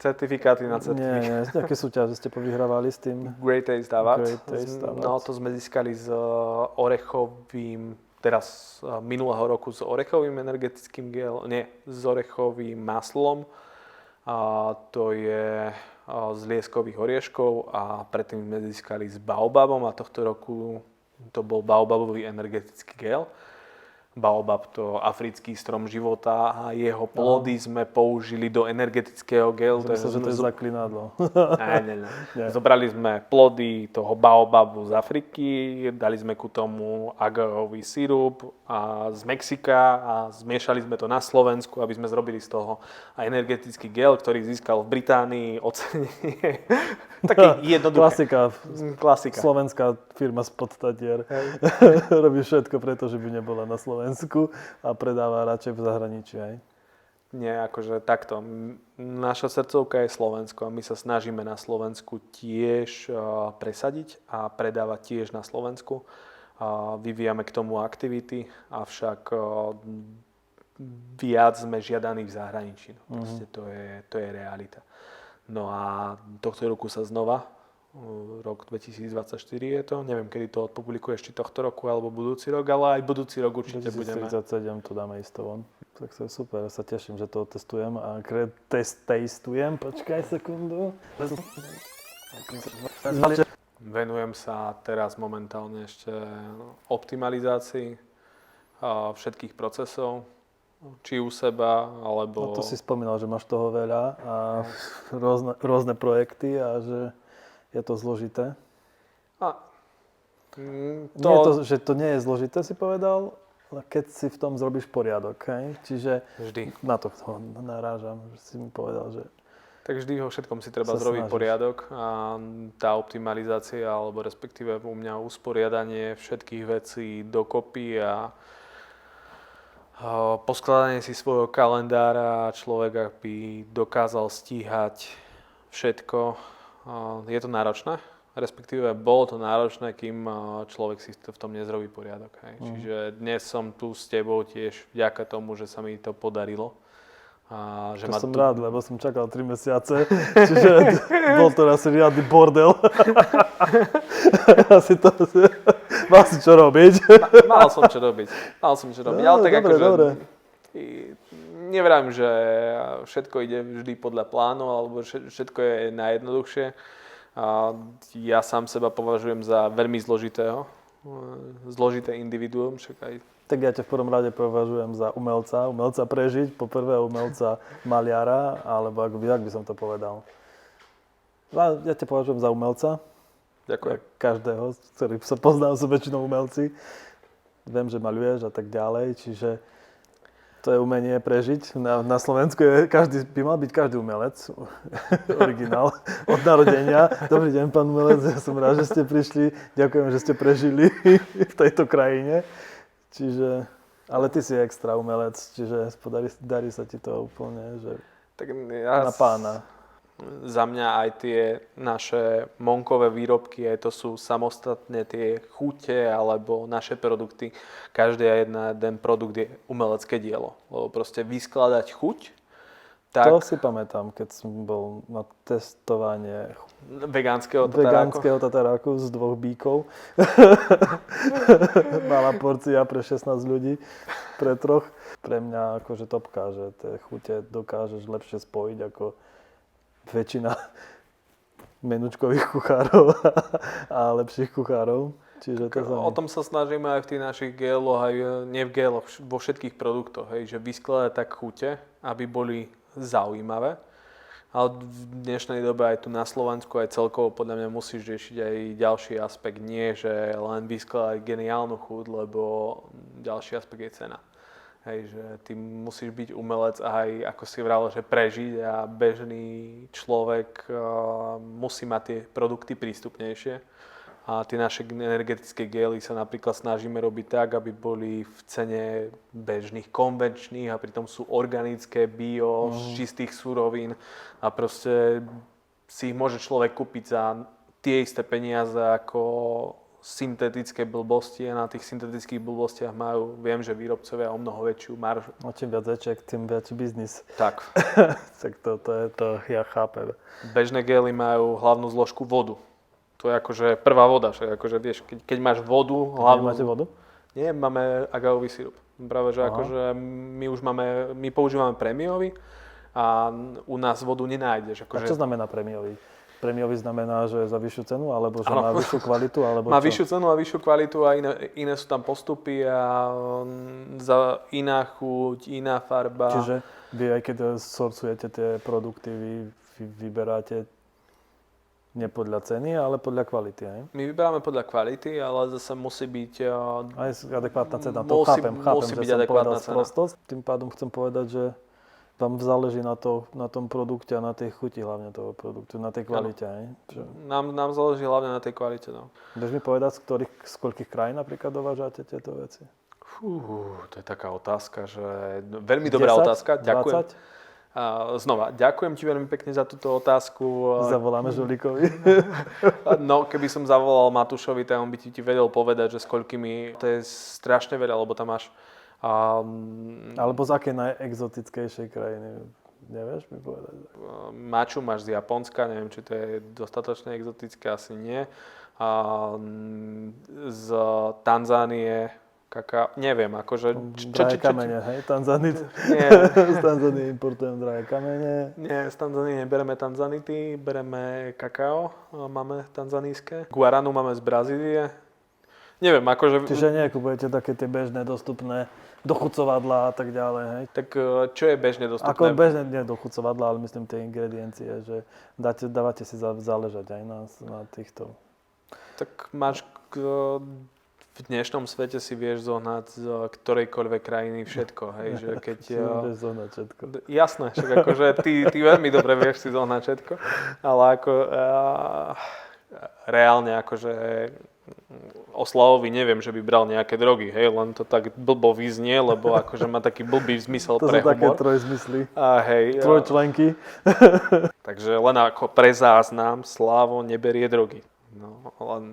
Certifikáty na certifikáty. Nie, nejaké súťaže ste povyhrávali s tým? Great Taste Awards. No, to sme získali s orechovým, teraz minulého roku s orechovým energetickým s orechovým maslom. A to je z lieskových orieškov a predtým sme získali s baobabom a tohto roku to bol baobabový energetický gel. Baobab, to africký strom života a jeho plody sme použili do energetického gelu. Myslím, že to je zaklinadlo. Nie. Zobrali sme plody toho baobabu z Afriky, dali sme ku tomu agavový sirup z Mexika a zmiešali sme to na Slovensku, aby sme zrobili z toho energetický gel, ktorý získal v Británii ocenenie. Taký jednoduchý. Klasika. Slovenská firma spod Tatier. Robí všetko preto, že by nebola na Slovensku a predáva radšej v zahraničí. Aj? Nie, akože takto. Naša srdcovka je Slovensko a my sa snažíme na Slovensku tiež presadiť a predávať tiež na Slovensku. Vyvíjame k tomu aktivity, avšak viac sme žiadaní v zahraničí. Proste to je realita. No a tohto roku sa znova, rok 2024 je to, neviem, kedy to odpublikuješ, či tohto roku alebo budúci rok, ale aj budúci rok určite budeme. 2037 to dáme isto von. Tak to je super, ja sa teším, že to testujem a testujem. Počkaj sekundu. Venujem sa teraz momentálne ešte optimalizácii všetkých procesov, či u seba, alebo... No to si spomínal, že máš toho veľa a rôzne projekty a že je to zložité. Nie je to, že to nie je zložité, si povedal, ale keď si v tom zrobíš poriadok, hej? Čiže vždy. Na to narážam, že si mi povedal, že... Tak vždy vo všetkom si treba zrobiť poriadok a tá optimalizácia, alebo respektíve u mňa usporiadanie všetkých vecí dokopy a poskladanie si svojho kalendára a človek by dokázal stíhať všetko. Je to náročné, respektíve bolo to náročné, kým človek si v tom nezrobí poriadok. Hej. Čiže dnes som tu s tebou tiež vďaka tomu, že sa mi to podarilo. Že som rád, lebo som čakal 3 mesiace, čiže bol to asi riadny bordel. Mal si čo robiť. Mal som čo robiť, ale tak akože nevrám, že všetko ide vždy podľa plánu, alebo všetko je najjednoduchšie. Ja sám seba považujem za veľmi zložité individuum, však aj. Tak ja ťa v prvom rade považujem za umelca prežiť, po prvé umelca maliara, alebo jak by som to povedal. Ja ťa považujem za umelca. Ďakujem. Každého, ktorý sa poznám, sú väčšinou umelci. Viem, že maľuješ a tak ďalej, čiže to je umenie prežiť. Na Slovensku každý by mal byť každý umelec. Originál. Od narodenia. Dobrý deň, pán umelec, ja som rád, že ste prišli. Ďakujem, že ste prežili v tejto krajine. Čiže, ale ty si extra umelec, čiže darí sa ti to úplne, že tak na pána. Za mňa aj tie naše monkové výrobky, aj to sú samostatne tie chute alebo naše produkty. Každý jeden produkt je umelecké dielo, lebo proste vyskladať chuť. Tak, to si pamätám, keď som bol na testovanie vegánskeho tataráku z 2 bíkov. Malá porcia pre 16 ľudí, pre 3. Pre mňa akože topka, že tie chute dokážeš lepšie spojiť ako väčšina menučkových kuchárov a lepších kuchárov. Čiže to o tom sa snažíme aj v tých našich geloch, aj nie v geloch, vo všetkých produktoch, hej, že vyskladať tak chute, aby boli zaujímavé. Ale v dnešnej dobe aj tu na Slovensku, aj celkovo podľa mňa musíš riešiť aj ďalší aspekt. Nie, že len vyskladať geniálnu chuť, lebo ďalší aspekt je cena. Hej, že ty musíš byť umelec aj, ako si vral, že prežiť a bežný človek musí mať tie produkty prístupnejšie. A tie naše energetické gély sa napríklad snažíme robiť tak, aby boli v cene bežných, konvenčných a pritom sú organické, bio, z čistých surovín a proste si ich môže človek kúpiť za tie isté peniaze ako syntetické blbosti a na tých syntetických blbostiach viem, že výrobcovia o mnoho väčšiu maržu. No čím viaceček, tým väčší biznis. Tak. Tak to je to, ja chápem. Bežné gély majú hlavnú zložku vodu. To je akože prvá voda, však akože vieš, keď máš vodu... Máte vodu? Nie, máme agavový sirup. Práve, že akože my používame prémiový a u nás vodu nenájdeš. A Akože... čo znamená prémiový? Prémiový znamená, že za vyššiu cenu, alebo že má vyššiu kvalitu, alebo má čo? vyššiu cenu a vyššiu kvalitu a iné sú tam postupy a za iná chuť, iná farba. Čiže vy aj keď sorcujete tie produkty, vy vyberáte nie podľa ceny, ale podľa kvality, hej? My vyberáme podľa kvality, ale zase musí byť... Aj adekvátna cena, to chápem, musí byť že som adekvátna povedal sprostosť. Tým pádom chcem povedať, že vám záleží na tom produkte a na tej chuti hlavne toho produktu, na tej kvalite, hej? Nám záleží hlavne na tej kvalite, no. Vieš mi povedať, z koľkých krajín napríklad dovážate tieto veci? To je taká otázka, že... Veľmi dobrá 10, otázka, ďakujem. 20? Znova, ďakujem ti veľmi pekne za túto otázku. Zavoláme Žolíkovi. No, keby som zavolal Matúšovi, tak on by ti vedel povedať, že s koľkými... To je strašne veľa, lebo tam máš... Alebo z akej najexotickejšej krajiny? Nevieš mi povedať? Maču máš z Japonska, neviem, či to je dostatočne exotické, asi nie. Z Tanzánie, neviem, akože... Drahé kamene, hej? Nie. Z Tanzánie importujem drahé kamene. Nie, z Tanzánie nebereme tanzanity, bereme kakao, máme tanzanijské. Guaranu máme z Brazílie. Neviem, akože... Čiže nekupujete také tie bežné, dostupné dochucovadlá a tak ďalej, hej? Tak čo je bežne dostupné? Ako bežné, nie dochucovadlá, ale myslím tie ingrediencie, že dávate si záležať aj na týchto. Tak máš... V dnešnom svete si vieš zohnať z ktorejkoľvek krajiny všetko, hej, že keď... Vieš zohnať všetko. Jasné, však akože ty veľmi dobre vieš si zohnať všetko, ale ako reálne akože o Slavovi neviem, že by bral nejaké drogy, hej, len to tak blbo vyznie, lebo akože má taký blbý zmysel pre humor. To sú také trojzmysly, trojčlenky. Takže len ako pre záznam, Slavo neberie drogy. No, len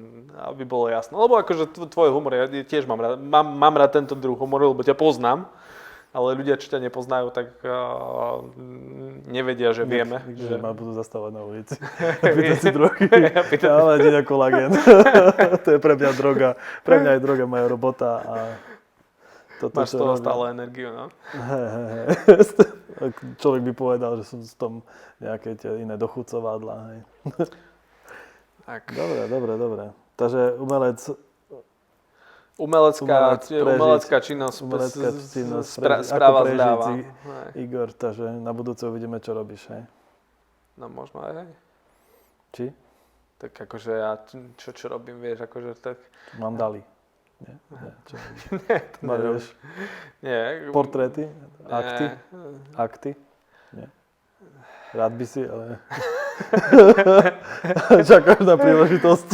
aby bolo jasno. Lebo akože tvoj humor, ja tiež mám rád. Mám rád tento druh humoru, lebo ťa poznám. Ale ľudia, čo ťa nepoznajú, tak nevedia, že vieme. Že ma budú zastávať na ulici. Pýtať si drogy. Ale nie na kolagén. To je pre mňa droga. Pre mňa je droga moja robota. A toto, máš z toho stále energiu, no? Človek by povedal, že som z tom nejaké tie iné dochucovadlá. Hej. Tak. Dobre. Takže umelecká činnosť správa zdáva. Igor, takže na budúce uvidíme, čo robíš, hej? No možno aj, hej. Či? Tak akože ja čo robím, vieš, akože tak... Mandali. Nie, čo Nie, to maluješ? Nie. Portréty? Akty? Nie. Rád by si, ale... Čakáš na príležitosť.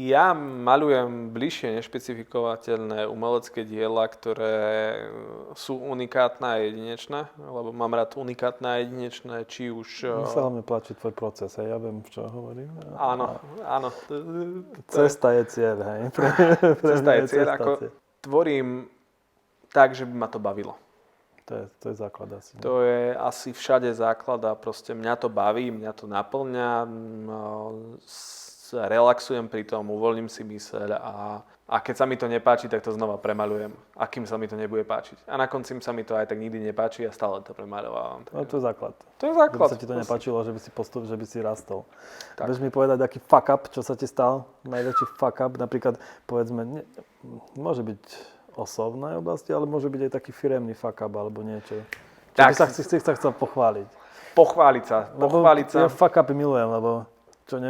Ja malujem bližšie nešpecifikovateľné umelecké diela, ktoré sú unikátne a jedinečné, lebo mám rád unikátne a jedinečné, či už... Mne sa hlavne páči tvoj proces, hej, ja viem, čo hovorím. Áno. Cesta je cieľ, hej. Cesta je cieľ, ako tvorím tak, že by ma to bavilo. To je základ asi. To je asi všade základ a proste mňa to baví, mňa to naplňa, relaxujem pri tom, uvoľním si myseľ a keď sa mi to nepáči, tak to znova premaľujem, akým sa mi to nebude páčiť. A na konci sa mi to aj tak nikdy nepáči a stále to premaľovávam. No to je základ. To je základ. Keby sa ti to nepáčilo, že by si rastol. Tak. Vieš mi povedať, aký fuck up, čo sa ti stal? Najväčší fuck up, napríklad, povedzme, môže byť osobnej oblasti, ale môže byť aj taký firemný fuck up alebo niečo. Tak by si sa chcel pochváliť. Pochváliť sa. Ja fuck upy milujem, lebo čo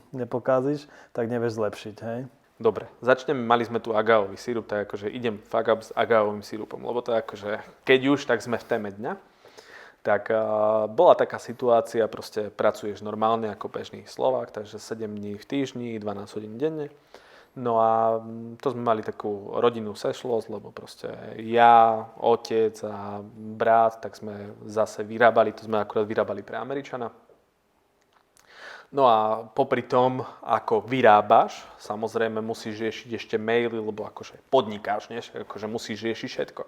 nepokázíš, tak nevieš zlepšiť, hej? dobre, mali sme tu agávový sirup, tak akože idem fakt up s agávovým sirupom, lebo to je akože, keď už, tak sme v téme dňa. Tak bola taká situácia, proste pracuješ normálne ako bežný Slovák, takže 7 dní v týždni, 12 hodín denne. No a to sme mali takú rodinnú sešlosť, lebo proste ja, otec a brat, tak sme zase vyrábali, to sme akurát vyrábali pre Američana. No a popri tom, ako vyrábaš, samozrejme musíš riešiť ešte maily, lebo akože podnikáš, nie? Akože musíš riešiť všetko.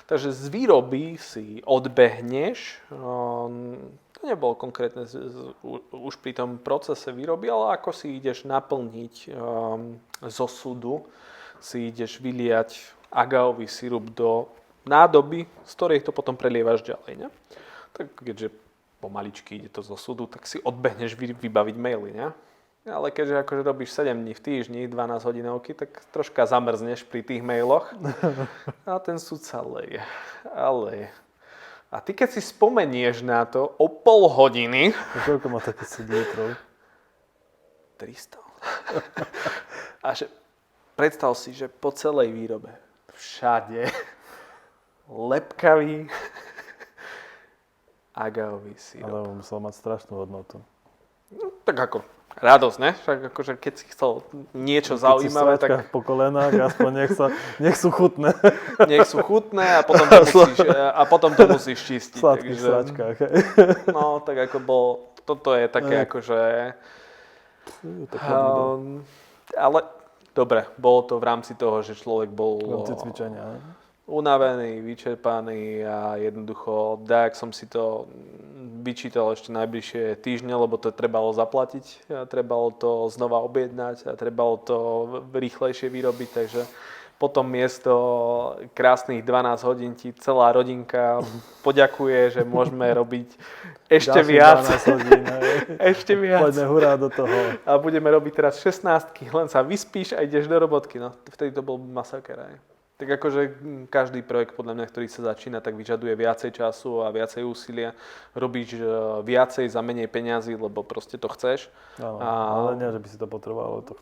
Takže z výroby si odbehneš, to nebolo konkrétne už pri tom procese výroby, ale ako si ideš naplniť zo sudu, si ideš vyliať agávový sirup do nádoby, z ktorej to potom prelievaš ďalej. Ne? Tak keďže pomaličky ide to zo sudu, tak si odbehneš vybaviť maily, ne? Ale keďže akože robíš 7 dní v týždni, 12 hodinovky, tak troška zamrzneš pri tých mailoch a ten súd sa leje. A ty keď si spomenieš na to o pol hodiny... Koľko má taký súd litrov? 300. A že predstav si, že po celej výrobe všade lepkavý agávový sirup. Ale on musel mať strašnú hodnotu. No, tak ako radosť, ne? Však akože keď si chcel niečo zaujímavé, tak... po kolenách, aspoň nech sú chutné. Nech sú chutné a potom to musíš čistiť. V sladkých sračkách. No, tak ako toto je také akože... Ale dobre, bolo to v rámci toho, že človek bol... V rámci cvičenia, unavený, vyčerpaný a jednoducho, jak som si to vyčítal ešte najbližšie týždne, lebo to trebalo zaplatiť, a trebalo to znova objednať a trebalo to rýchlejšie vyrobiť, takže potom miesto krásnych 12 hodín ti celá rodinka poďakuje, že môžeme robiť ešte viac. 12 hodín, ešte viac. Poďme hurá do toho. A budeme robiť teraz 16, len sa vyspíš a ideš do robotky. No, vtedy to bol masaker aj. Tak akože každý projekt, podľa mňa, ktorý sa začína, tak vyžaduje viacej času a viacej úsilia. Robíš viacej za menej peňazí, lebo proste to chceš. Áno, ale nie, že by si to potreboval, ale to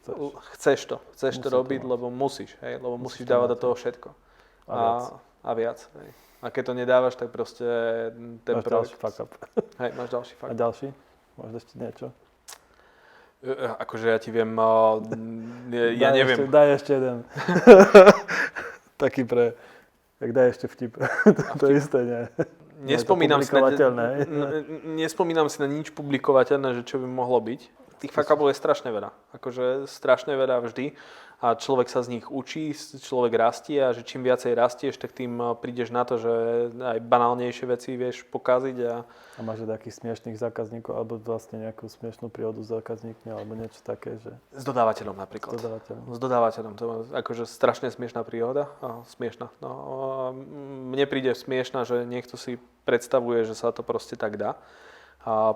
chceš. Chceš to robiť, lebo musíš, hej? Lebo musíš dávať do toho všetko. A viac. Hej. A keď to nedávaš, tak proste ten máš projekt... Ďalší fuck up. Hej, máš ďalší fuck up. A ďalší? Máš ešte niečo? Akože ja ti viem... ja neviem. Daj ešte jeden. Taký pre... Tak daj ešte vtip. To je isté, nie? Nespomínam si na nič publikovateľné, že čo by mohlo byť. Tých fuck-upov je strašne veľa. Akože strašne veľa vždy. A človek sa z nich učí, človek rastie a že čím viacej rastieš, tak tým prídeš na to, že aj banálnejšie veci vieš pokaziť. A máš aj takých smiešných zákazníkov, alebo vlastne nejakú smiešnú príhodu s zákazníkmi, alebo niečo také, že... S dodávateľom napríklad. S dodávateľom. To je akože strašne smiešná príhoda. Smiešná. No, mne príde smiešná, že niekto si predstavuje, že sa to proste tak dá.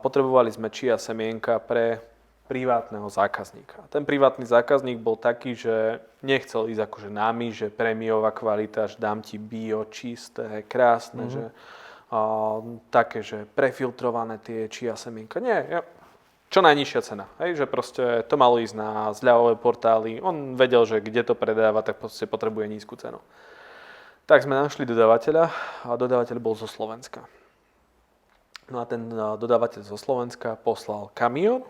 Potrebovali sme chia semienka pre privátneho zákazníka. Ten privátny zákazník bol taký, že nechcel ísť akože námi, že prémiová kvalita, že dám ti bio, čisté, krásne, že také, že prefiltrované tie chia semienka. Nie, čo najnižšia cena. Hej, že proste to malo ísť na zľavové portály. On vedel, že kde to predáva, tak proste potrebuje nízku cenu. Tak sme našli dodávateľa a dodávateľ bol zo Slovenska. No a ten dodávateľ zo Slovenska poslal kamión.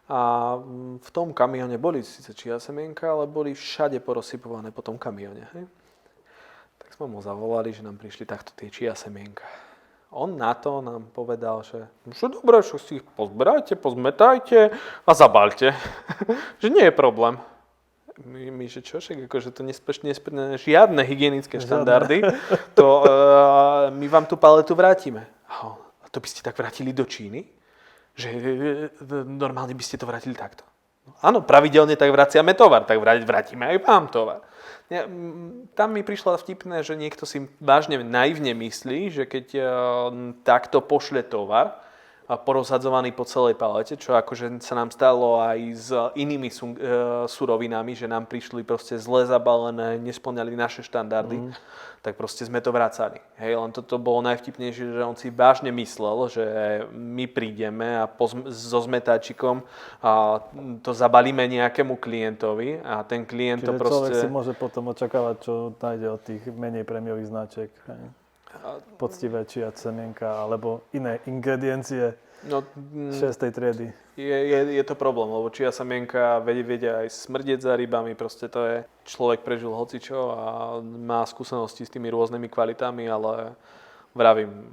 A v tom kamióne boli síce chia semienka, ale boli všade porozsypované po tom kamióne. Hej? Tak sme mu zavolali, že nám prišli takto tie chia semienka. On na to nám povedal, že dobre, že si ich pozberajte, pozmetajte a zabalte. Že nie je problém. My že čo, však akože to nesplňuje žiadne hygienické štandardy, to my vám tú paletu vrátime. A to by ste tak vrátili do Číny? Že normálne by ste to vrátili takto. Áno, pravidelne tak vraciame tovar, tak vrátime aj vám tovar. Tam mi prišlo vtipné, že niekto si vážne naivne myslí, že keď takto pošle tovar, porozhadzovaný po celej palete, čo akože sa nám stalo aj s inými surovinami, že nám prišli proste zle zabalené, nespĺňali naše štandardy, tak proste sme to vracali. Hej, len toto bolo najvtipnejšie, že on si vážne myslel, že my prídeme a so zmetáčikom a to zabalíme nejakému klientovi a ten klient Čiže to proste... človek si môže potom očakávať, čo nájde od tých menej prémiových značiek. Hej. Poctivé čia semienka alebo iné ingrediencie 6. triedy. Je to problém, lebo čia semienka vedia aj smrdieť za rybami, proste to je, človek prežil hocičo a má skúsenosti s tými rôznymi kvalitami, ale vravím,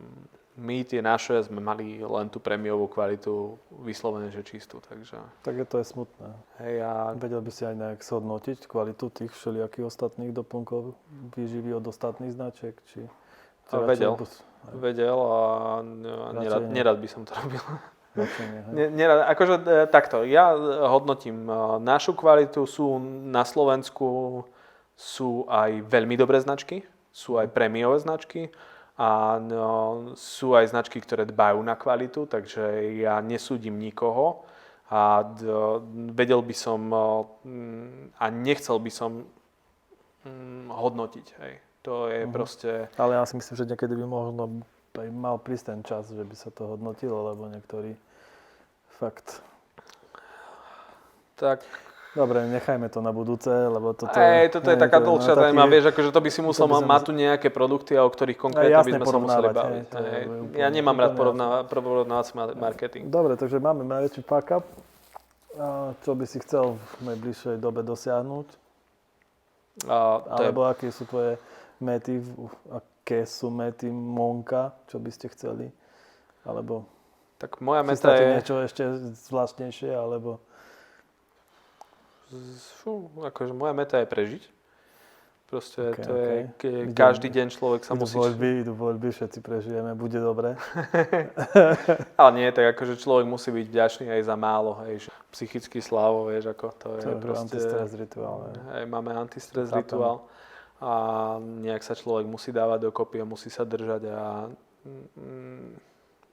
my tie naše sme mali len tú prémiovú kvalitu vyslovene, že čistú, takže... Tak to je smutné. Hej, Vedel by si aj nejak zhodnotiť kvalitu tých všelijakých ostatných doplnkov výživy od ostatných značiek, či... Vedel a nerad by som to robil. Akože takto, ja hodnotím našu kvalitu, sú na Slovensku sú aj veľmi dobré značky, sú aj prémiové značky a sú aj značky, ktoré dbajú na kvalitu, takže ja nesúdim nikoho a vedel by som a nechcel by som hodnotiť, hej. To je proste... Ale ja si myslím, že niekedy by možno mal prísť ten čas, že by sa to hodnotilo, lebo niektorí fakt... Tak... Dobre, nechajme to na budúce, lebo toto... toto je taká dlhšia téma, vieš, akože to by si musel mať tu nejaké produkty, o ktorých konkrétne by sme sa museli baviť. Ja nemám rád porovnávací marketing. Dobre, takže máme najväčší fuck up. Čo by si chcel v najbližšej dobe dosiahnuť? Alebo aké sú tvoje mety, aké sú mety Monka, čo by ste chceli? Alebo tak moja meta je... niečo ešte zvláštnejšie, alebo... Akože moja meta je prežiť. Proste to je, každý deň človek sa musí... Idú voľby, všetci prežijeme, bude dobre. Ale nie, tak akože človek musí byť vďačný aj za málo, hej, že psychický slávo, vieš, ako to je proste... Antistres rituál. Hej, máme antistres rituál a nejak sa človek musí dávať dokopy a musí sa držať a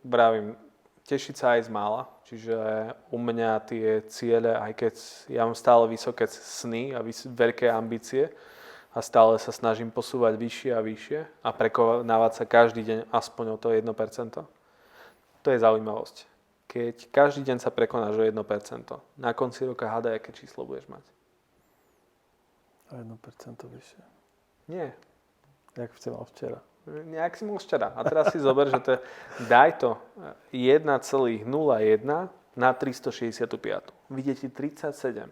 vravím, tešiť sa aj z mála, čiže u mňa tie ciele, aj keď ja mám stále vysoké sny a veľké ambície, a stále sa snažím posúvať vyššie a vyššie a prekonávať sa každý deň aspoň o to 1%. To je zaujímavosť. Keď každý deň sa prekonáš o 1%, na konci roka hádaj, aké číslo budeš mať. O 1% vyššie. Nie. Jak si mal včera. Jak si mal včera. A teraz si zober, že daj to 1,01 na 365. Vidie ti 37.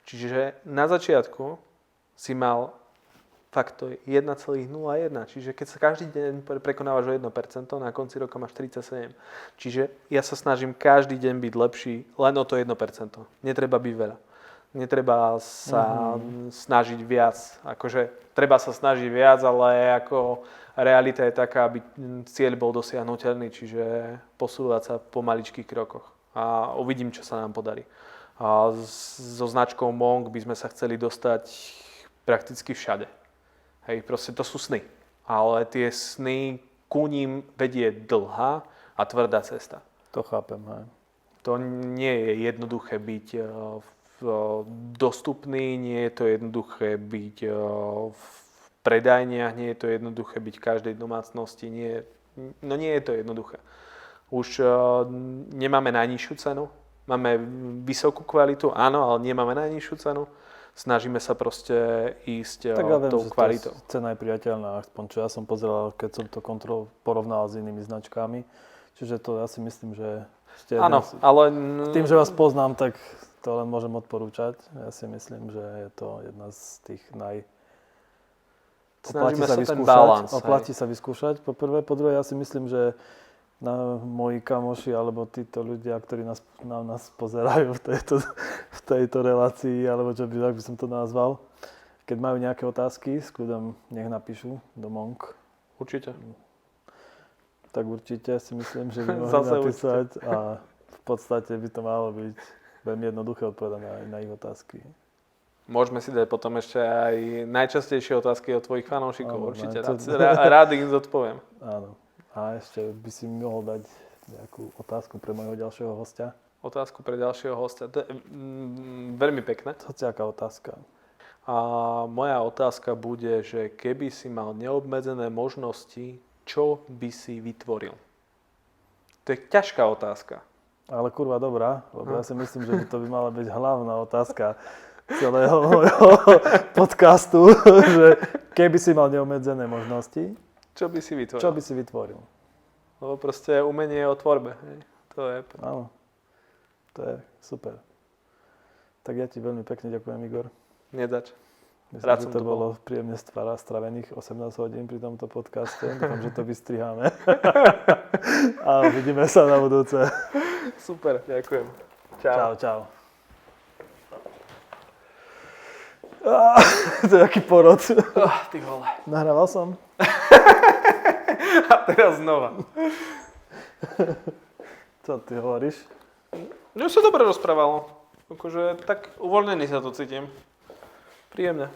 Čiže na začiatku si mal fakt to je 1,01. Čiže keď sa každý deň prekonávaš o 1%, na konci roka máš 37. Čiže ja sa snažím každý deň byť lepší len o to 1%. Netreba byť veľa. Netreba sa snažiť viac. Akože treba sa snažiť viac, ale ako realita je taká, aby cieľ bol dosiahnuteľný, čiže posúvať sa po maličkých krokoch. A uvidím, čo sa nám podarí. A so značkou Monk by sme sa chceli dostať prakticky všade. Hej, proste to sú sny. Ale tie sny, ku ním vedie dlhá a tvrdá cesta. To chápem, hej. To nie je jednoduché byť dostupný, nie je to jednoduché byť v predajniach, nie je to jednoduché byť v každej domácnosti, nie je to jednoduché. Už nemáme najnižšiu cenu, máme vysokú kvalitu, áno, ale nemáme najnižšiu cenu. Snažíme sa proste ísť tak ja viem, tou kvalitou. Cena je priateľná, aspoň čo ja som pozeral, keď som to porovnal s inými značkami. Čiže to ja si myslím, že ste áno, ale... Tým, že vás poznám, tak to len môžem odporúčať. Ja si myslím, že je to jedna z tých Snažíme sa ten balans. Oplatí sa vyskúšať, po prvé. Po druhé, ja si myslím, že moji kamoši alebo títo ľudia, ktorí na nás pozerajú v tejto relácii, alebo čo by, ak by som to nazval, keď majú nejaké otázky, s kľudom nech napíšu do Monk. Určite. Tak určite si myslím, že by mohli napísať a v podstate by to malo byť veľmi jednoduché odpovedať na ich otázky. Môžeme si dať potom ešte aj najčastejšie otázky od tvojich fanúšikov. Určite rád im zodpoviem. Áno. A ešte by si mohol dať nejakú otázku pre môjho ďalšieho hostia? Otázku pre ďalšieho hostia. To je veľmi pekné. Hociaká otázka. A moja otázka bude, že keby si mal neobmedzené možnosti, čo by si vytvoril? To je ťažká otázka. Ale kurva dobrá, lebo ja si myslím, že to by mala byť hlavná otázka celého môjho podcastu, že keby si mal neobmedzené možnosti, Čo by si vytvoril? čo by si vytvoril? Lebo proste umenie je o tvorbe. Hej. To je... Áno, to je super. Tak ja ti veľmi pekne ďakujem, Igor. Nedač. Myslím, Rád že som to tu bolo príjemne stravených 18 hodín pri tomto podcaste. Dúfam, že to vystriháme. A uvidíme sa na budúce. Super, ďakujem. Čau, čau. To je aký porod. Ty vole. Nahrával som? A teraz znova. Čo ty hovoríš? No sa dobre rozprávalo. Akože tak uvoľnený sa to cítim. Príjemne.